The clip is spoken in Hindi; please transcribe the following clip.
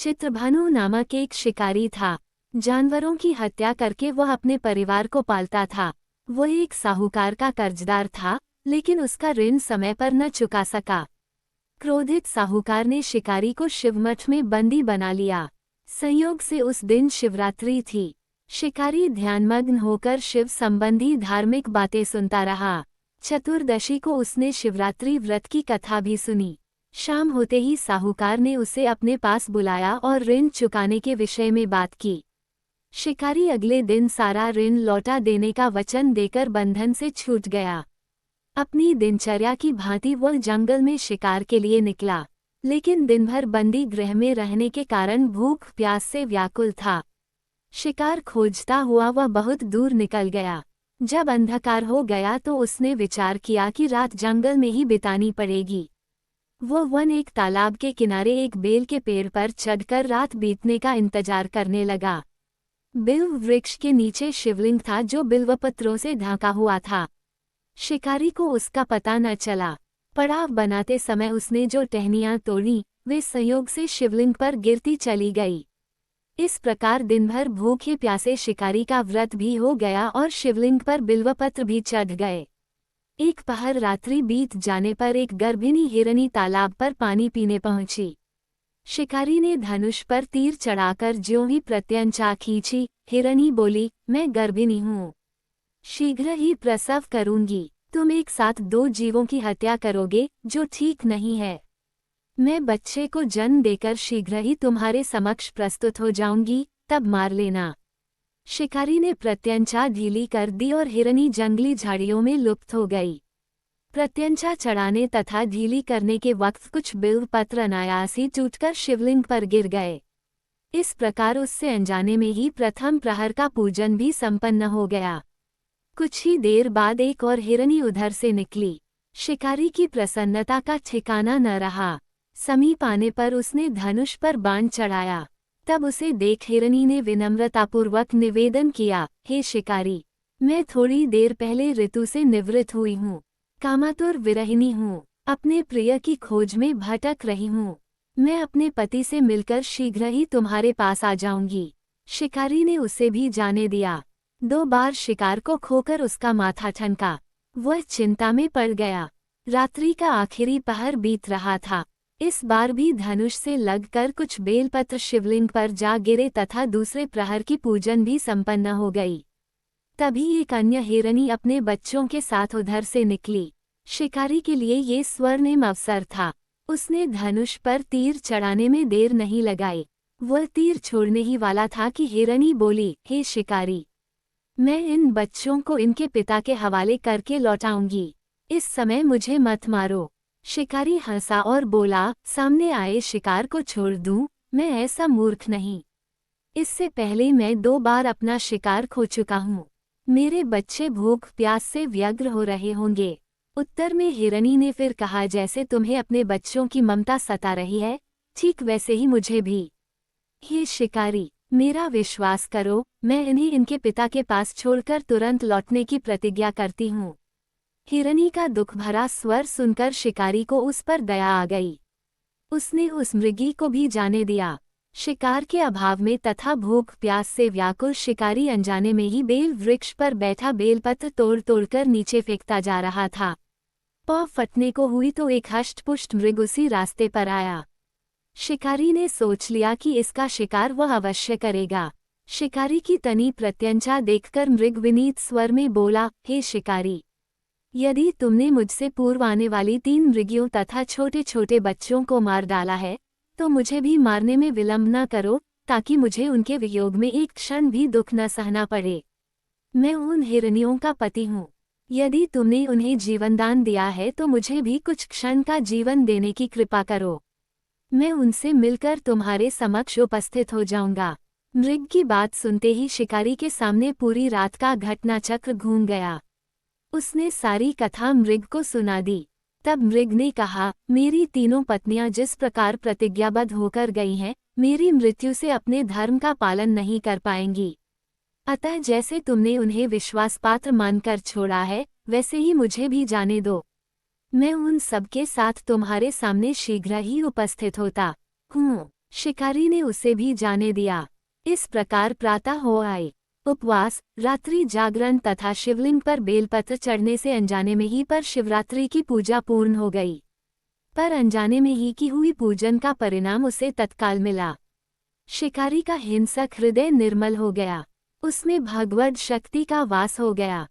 चित्रभानु नामक एक शिकारी था। जानवरों की हत्या करके वह अपने परिवार को पालता था। वह एक साहूकार का कर्जदार था, लेकिन उसका ऋण समय पर न चुका सका। क्रोधित साहूकार ने शिकारी को शिवमठ में बंदी बना लिया। संयोग से उस दिन शिवरात्रि थी। शिकारी ध्यानमग्न होकर शिव संबंधी धार्मिक बातें सुनता रहा। चतुर्दशी को उसने शिवरात्रि व्रत की कथा भी सुनी। शाम होते ही साहूकार ने उसे अपने पास बुलाया और ऋण चुकाने के विषय में बात की। शिकारी अगले दिन सारा ऋण लौटा देने का वचन देकर बंधन से छूट गया। अपनी दिनचर्या की भांति वह जंगल में शिकार के लिए निकला, लेकिन दिन भर बंदी गृह में रहने के कारण भूख प्यास से व्याकुल था। शिकार खोजता हुआ वह बहुत दूर निकल गया। जब अंधकार हो गया तो उसने विचार किया कि रात जंगल में ही बितानी पड़ेगी। वह एक तालाब के किनारे एक बेल के पेड़ पर चढ़कर रात बीतने का इंतजार करने लगा। बिल्व वृक्ष के नीचे शिवलिंग था जो बिल्वपत्रों से ढका हुआ था। शिकारी को उसका पता न चला। पड़ाव बनाते समय उसने जो टहनियां तोड़ी वे संयोग से शिवलिंग पर गिरती चली गई। इस प्रकार दिन भर भूखे प्यासे शिकारी का व्रत भी हो गया और शिवलिंग पर बिल्वपत्र भी चढ़ गए। एक पहर रात्रि बीत जाने पर एक गर्भिणी हिरनी तालाब पर पानी पीने पहुंची। शिकारी ने धनुष पर तीर चढ़ाकर ज्यों ही प्रत्यंचा खींची, हिरनी बोली, मैं गर्भिणी हूँ, शीघ्र ही प्रसव करूंगी। तुम एक साथ दो जीवों की हत्या करोगे, जो ठीक नहीं है। मैं बच्चे को जन्म देकर शीघ्र ही तुम्हारे समक्ष प्रस्तुत हो जाऊंगी, तब मार लेना। शिकारी ने प्रत्यंचा ढीली कर दी और हिरनी जंगली झाड़ियों में लुप्त हो गई। प्रत्यंचा चढ़ाने तथा ढीली करने के वक्त कुछ बिल्व पत्र अनायास ही टूटकर शिवलिंग पर गिर गए। इस प्रकार उससे अनजाने में ही प्रथम प्रहर का पूजन भी संपन्न हो गया। कुछ ही देर बाद एक और हिरनी उधर से निकली। शिकारी की प्रसन्नता का ठिकाना न रहा। समीप आने पर उसने धनुष पर बाण चढ़ाया। तब उसे देख हिरनी ने विनम्रतापूर्वक निवेदन किया, हे शिकारी, मैं थोड़ी देर पहले ऋतु से निवृत्त हुई हूँ, कामातुर विरहिणी हूँ, अपने प्रिय की खोज में भटक रही हूँ। मैं अपने पति से मिलकर शीघ्र ही तुम्हारे पास आ जाऊंगी। शिकारी ने उसे भी जाने दिया। 2 बार शिकार को खोकर उसका माथा ठनका। वह चिंता में पड़ गया। रात्रि का आखिरी पहर बीत रहा था। इस बार भी धनुष से लगकर कुछ बेलपत्र शिवलिंग पर जा गिरे तथा दूसरे प्रहर की पूजन भी संपन्न हो गई। तभी एक अन्य हिरनी अपने बच्चों के साथ उधर से निकली। शिकारी के लिए ये स्वर्णिम अवसर था। उसने धनुष पर तीर चढ़ाने में देर नहीं लगाई। वह तीर छोड़ने ही वाला था कि हिरनी बोली, हे शिकारी, मैं इन बच्चों को इनके पिता के हवाले करके लौटाऊंगी। इस समय मुझे मत मारो। शिकारी हंसा और बोला, सामने आए शिकार को छोड़ दूं, मैं ऐसा मूर्ख नहीं। इससे पहले मैं 2 बार अपना शिकार खो चुका हूँ। मेरे बच्चे भूख प्यास से व्यग्र हो रहे होंगे। उत्तर में हिरनी ने फिर कहा, जैसे तुम्हें अपने बच्चों की ममता सता रही है, ठीक वैसे ही मुझे भी। हे शिकारी, मेरा विश्वास करो, मैं इन्हें इनके पिता के पास छोड़कर तुरंत लौटने की प्रतिज्ञा करती हूँ। हिरनी का दुख भरा स्वर सुनकर शिकारी को उस पर दया आ गई। उसने उस मृगी को भी जाने दिया। शिकार के अभाव में तथा भूख प्यास से व्याकुल शिकारी अनजाने में ही बेल वृक्ष पर बैठा बेलपत्र तोड़ तोड़कर नीचे फेंकता जा रहा था। पाँव फटने को हुई तो एक हष्टपुष्ट मृग उसी रास्ते पर आया। शिकारी ने सोच लिया कि इसका शिकार वह अवश्य करेगा। शिकारी की तनी प्रत्यंचा देखकर मृग विनीत स्वर में बोला, हे शिकारी, यदि तुमने मुझसे पूर्व आने वाली 3 मृगियों तथा छोटे छोटे बच्चों को मार डाला है, तो मुझे भी मारने में विलंब न करो, ताकि मुझे उनके वियोग में एक क्षण भी दुख न सहना पड़े। मैं उन हिरनियों का पति हूँ। यदि तुमने उन्हें जीवनदान दिया है तो मुझे भी कुछ क्षण का जीवन देने की कृपा करो। मैं उनसे मिलकर तुम्हारे समक्ष उपस्थित हो जाऊंगा। मृग की बात सुनते ही शिकारी के सामने पूरी रात का घटनाचक्र घूम गया। उसने सारी कथा मृग को सुना दी। तब मृग ने कहा, मेरी तीनों पत्नियां जिस प्रकार प्रतिज्ञाबद्ध होकर गई हैं, मेरी मृत्यु से अपने धर्म का पालन नहीं कर पाएंगी। अतः जैसे तुमने उन्हें विश्वासपात्र मानकर छोड़ा है, वैसे ही मुझे भी जाने दो। मैं उन सबके साथ तुम्हारे सामने शीघ्र ही उपस्थित होता हूँ। शिकारी ने उसे भी जाने दिया। इस प्रकार प्रातः हो आए। उपवास, रात्रि जागरण तथा शिवलिंग पर बेलपत्र चढ़ने से अनजाने में ही पर शिवरात्रि की पूजा पूर्ण हो गई। पर अनजाने में ही की हुई पूजन का परिणाम उसे तत्काल मिला। शिकारी का हिंसक हृदय निर्मल हो गया, उसमें भगवद शक्ति का वास हो गया।